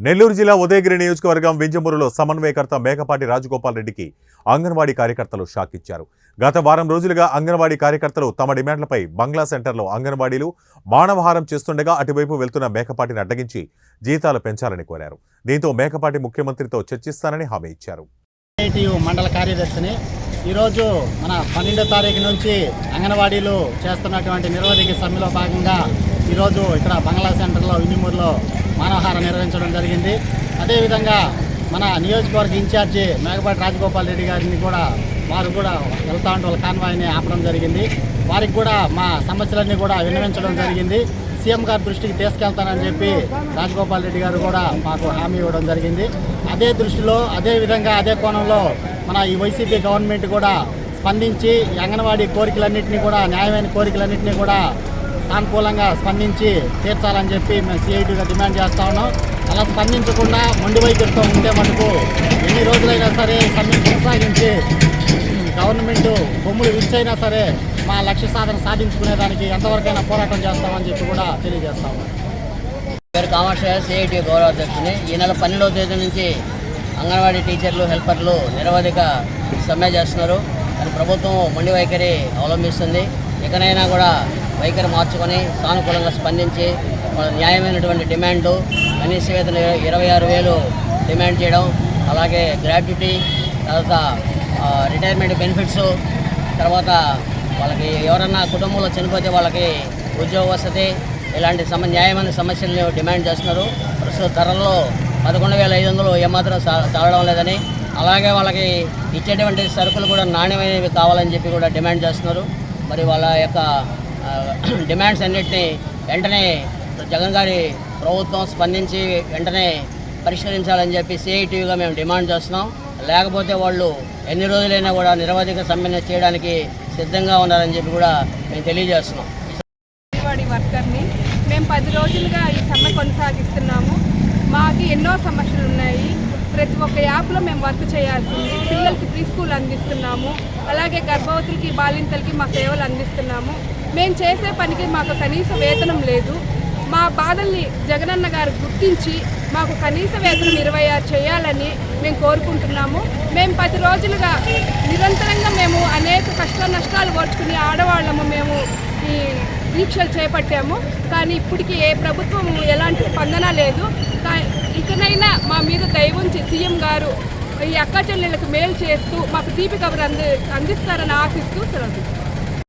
నెల్లూరు జిల్లా ఉదయగిరి నియోజకవర్గం వింజమూరులో సమన్వయకర్త మేకపాటి రాజగోపాల్ రెడ్డికి అంగన్వాడీ కార్యకర్తలు షాక్ ఇచ్చారు. గత వారం రోజులుగా అంగన్వాడీ కార్యకర్తలు తమ డిమాండ్లపై బంగ్లా సెంటర్లో అంగన్వాడీలు మానవహారం చేస్తుండగా అటువైపు వెళ్తున్న మేకపాటిని అడ్డగించి జీతాలు పెంచాలని కోరారు. దీంతో మేకపాటి ముఖ్యమంత్రితో చర్చిస్తానని హామీ ఇచ్చారు. మండల కార్యదర్శిని ఈరోజు మన 12వ తారీఖు నుంచి అంగన్వాడీలు చేస్తున్నటువంటి నిరవధిక సమ్మెలో భాగంగా ఈరోజు ఇక్కడ బంగ్లా సెంటర్లో వింజమూరులో మానవహారం నిర్వహించడం జరిగింది. అదేవిధంగా మన నియోజకవర్గ ఇన్ఛార్జి మేకపాటి రాజగోపాల్ రెడ్డి గారిని కూడా వారు కూడా వెళ్తా ఉంటే వాళ్ళ కాన్వాయ్ని ఆపడం జరిగింది. వారికి కూడా మా సమస్యలన్నీ కూడా విన్నవించడం జరిగింది. సీఎం గారి దృష్టికి తీసుకెళ్తానని చెప్పి రాజగోపాల్ రెడ్డి గారు కూడా మాకు హామీ ఇవ్వడం జరిగింది. అదే దృష్టిలో అదే విధంగా అదే కోణంలో మన ఈ వైసీపీ గవర్నమెంట్ కూడా స్పందించి ఈ అంగన్వాడీ కోరికలన్నింటినీ కూడా న్యాయమైన కోరికలన్నింటినీ కూడా సానుకూలంగా స్పందించి తీర్చాలని చెప్పి మేము సిఐటిగా డిమాండ్ చేస్తా ఉన్నాం. అలా స్పందించకుండా మొండి వైఖరితో ఉంటే మటుకు ఎన్ని రోజులైనా సరే సమ్మె కొనసాగించి గవర్నమెంట్ బొమ్ములు విచ్చైనా సరే మా లక్ష్య సాధన సాధించుకునేదానికి ఎంతవరకైనా పోరాటం చేస్తామని చెప్పి కూడా తెలియజేస్తాము. పేరు కామాక్ష, సిఐటి గౌరవ అధ్యక్షుని. ఈ నెల 12వ తేదీ నుంచి అంగన్వాడీ టీచర్లు, హెల్పర్లు నిరవధిక సమ్మె చేస్తున్నారు. కానీ ప్రభుత్వం మొండి వైఖరి అవలంబిస్తుంది. ఇకనైనా కూడా వైఖరి మార్చుకొని సానుకూలంగా స్పందించి న్యాయమైనటువంటి డిమాండు కనీస వేతన 26,000 డిమాండ్ చేయడం, అలాగే గ్రాట్యుటీ, తర్వాత రిటైర్మెంట్ బెనిఫిట్స్, తర్వాత వాళ్ళకి ఎవరన్నా కుటుంబంలో చనిపోతే వాళ్ళకి ఉద్యోగ వసతి, ఇలాంటి న్యాయమైన సమస్యలను డిమాండ్ చేస్తున్నారు. ప్రస్తుత ధరల్లో 11,500 ఏమాత్రం చాలడం లేదని, అలాగే వాళ్ళకి ఇచ్చేటువంటి సరుకులు కూడా నాణ్యమైనవి కావాలని చెప్పి కూడా డిమాండ్ చేస్తున్నారు. మరి వాళ్ళ యొక్క డిమాండ్స్ అన్నింటినీ వెంటనే జగన్ గారి ప్రభుత్వం స్పందించి వెంటనే పరిష్కరించాలని చెప్పి సిఐటిగా మేము డిమాండ్ చేస్తున్నాం. లేకపోతే వాళ్ళు ఎన్ని రోజులైనా కూడా నిరవధిక సమ్మె చేయడానికి సిద్ధంగా ఉన్నారని చెప్పి కూడా మేము తెలియజేస్తున్నాం. వర్కర్ని మేము 10 రోజులుగా ఈ సమ్మె కొనసాగిస్తున్నాము. మాకు ఎన్నో సమస్యలు ఉన్నాయి. ప్రతి ఒక్క యాప్లో మేము వర్క్ చేయాల్సింది. పిల్లలకి ప్రీ స్కూల్ అందిస్తున్నాము, అలాగే గర్భవతులకి, బాలింతలకి మా సేవలు అందిస్తున్నాము. మేము చేసే పనికి మాకు కనీస వేతనం లేదు. మా బాధల్ని జగనన్న గారు గుర్తించి మాకు కనీస వేతనం 26 చేయాలని మేము కోరుకుంటున్నాము. మేము 10 రోజులుగా నిరంతరంగా మేము అనేక కష్ట నష్టాలు ఓర్చుకుని ఆడవాళ్ళము మేము ఈ దీక్షలు చేపట్టాము. కానీ ఇప్పటికీ ఏ ప్రభుత్వం ఎలాంటి స్పందన లేదు. ఇకనైనా మా మీద దయ ఉంచి సీఎం గారు ఈ అక్క చెల్లెళ్ళకు మేలు చేస్తూ మాకు తీపి కబురు అందిస్తారని ఆశిస్తూ సెలవు.